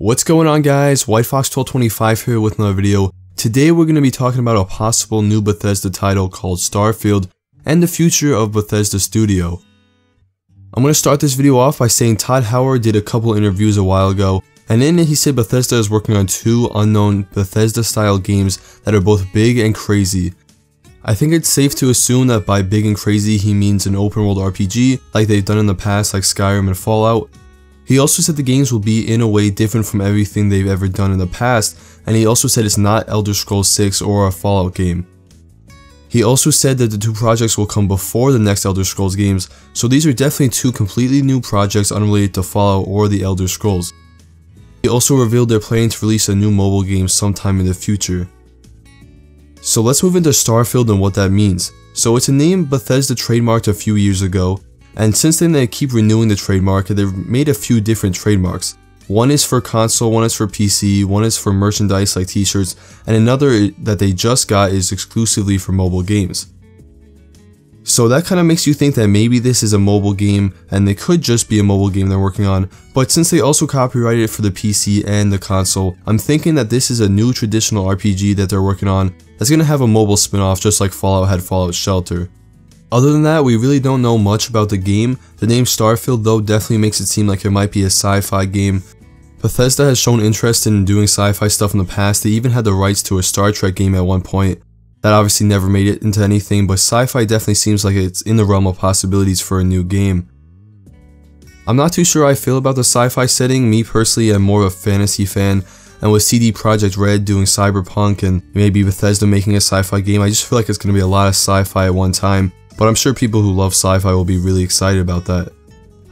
What's going on, guys? WhiteFox1225 here with another video. Today we're going to be talking about a possible new Bethesda title called Starfield and the future of Bethesda Studio. I'm going to start this video off by saying Todd Howard did a couple interviews a while ago, and in it he said Bethesda is working on two unknown Bethesda style games that are both big and crazy. I think it's safe to assume that by big and crazy he means an open world RPG like they've done in the past like Skyrim and Fallout. He also said the games will be in a way different from everything they've ever done in the past, and he also said it's not Elder Scrolls 6 or a Fallout game. He also said that the two projects will come before the next Elder Scrolls games, so these are definitely two completely new projects unrelated to Fallout or the Elder Scrolls. He also revealed they're planning to release a new mobile game sometime in the future. So let's move into Starfield and what that means. So it's a name Bethesda trademarked a few years ago, and since then they keep renewing the trademark. They've made a few different trademarks. One is for console, one is for PC, one is for merchandise like t-shirts, and another that they just got is exclusively for mobile games. So that kind of makes you think that maybe this is a mobile game, and they could just be a mobile game they're working on, but since they also copyrighted it for the PC and the console, I'm thinking that this is a new traditional RPG that they're working on that's going to have a mobile spin-off just like Fallout had Fallout Shelter. Other than that, we really don't know much about the game. The name Starfield though definitely makes it seem like it might be a sci-fi game. Bethesda has shown interest in doing sci-fi stuff in the past. They even had the rights to a Star Trek game at one point. That obviously never made it into anything, but sci-fi definitely seems like it's in the realm of possibilities for a new game. I'm not too sure how I feel about the sci-fi setting. Me personally, I'm more of a fantasy fan, and with CD Projekt Red doing Cyberpunk and maybe Bethesda making a sci-fi game, I just feel like it's going to be a lot of sci-fi at one time. But I'm sure people who love sci-fi will be really excited about that.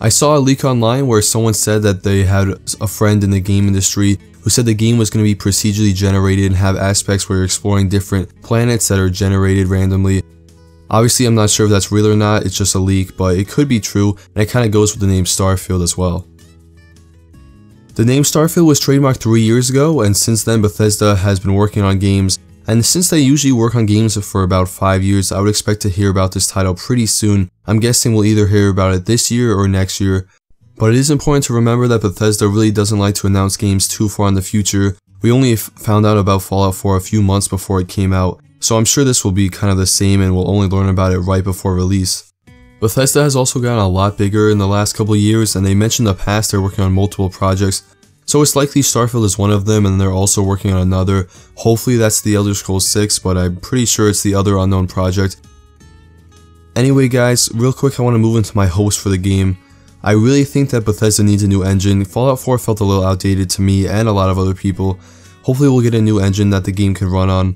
I saw a leak online where someone said that they had a friend in the game industry who said the game was going to be procedurally generated and have aspects where you're exploring different planets that are generated randomly. Obviously, I'm not sure if that's real or not, it's just a leak, but it could be true, and it kind of goes with the name Starfield as well. The name Starfield was trademarked 3 years ago, and since then Bethesda has been working on games. And since they usually work on games for about 5 years, I would expect to hear about this title pretty soon. I'm guessing we'll either hear about it this year or next year. But it is important to remember that Bethesda really doesn't like to announce games too far in the future. We only found out about Fallout 4 a few months before it came out, so I'm sure this will be kind of the same and we'll only learn about it right before release. Bethesda has also gotten a lot bigger in the last couple years, and they mentioned in the past they're working on multiple projects. So it's likely Starfield is one of them, and they're also working on another. Hopefully that's the Elder Scrolls 6, but I'm pretty sure it's the other unknown project. Anyway guys, real quick I want to move into my hopes for the game. I really think that Bethesda needs a new engine. Fallout 4 felt a little outdated to me and a lot of other people. Hopefully we'll get a new engine that the game can run on.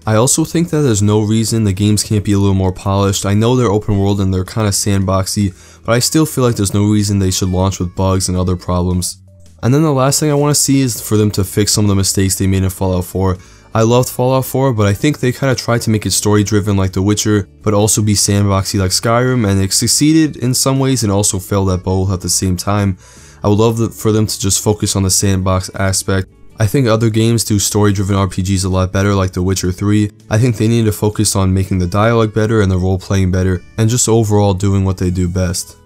I also think that there's no reason the games can't be a little more polished. I know they're open world and they're kind of sandboxy, but I still feel like there's no reason they should launch with bugs and other problems. And then the last thing I want to see is for them to fix some of the mistakes they made in Fallout 4. I loved Fallout 4, but I think they kind of tried to make it story driven like The Witcher, but also be sandboxy like Skyrim, and it succeeded in some ways and also failed at both at the same time. I would love for them to just focus on the sandbox aspect. I think other games do story driven RPGs a lot better like The Witcher 3. I think they need to focus on making the dialogue better and the role playing better, and just overall doing what they do best.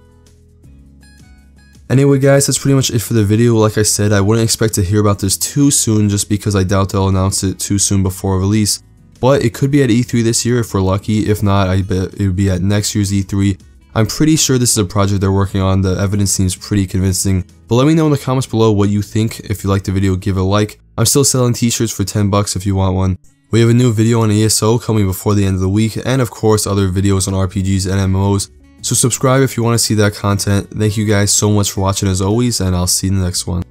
Anyway guys, that's pretty much it for the video. Like I said, I wouldn't expect to hear about this too soon just because I doubt they'll announce it too soon before release. But it could be at E3 this year if we're lucky. If not, I bet it would be at next year's E3. I'm pretty sure this is a project they're working on. The evidence seems pretty convincing. But let me know in the comments below what you think. If you liked the video, give it a like. I'm still selling t-shirts for 10 bucks if you want one. We have a new video on ESO coming before the end of the week, and of course other videos on RPGs and MMOs. So subscribe if you want to see that content. Thank you guys so much for watching as always, and I'll see you in the next one.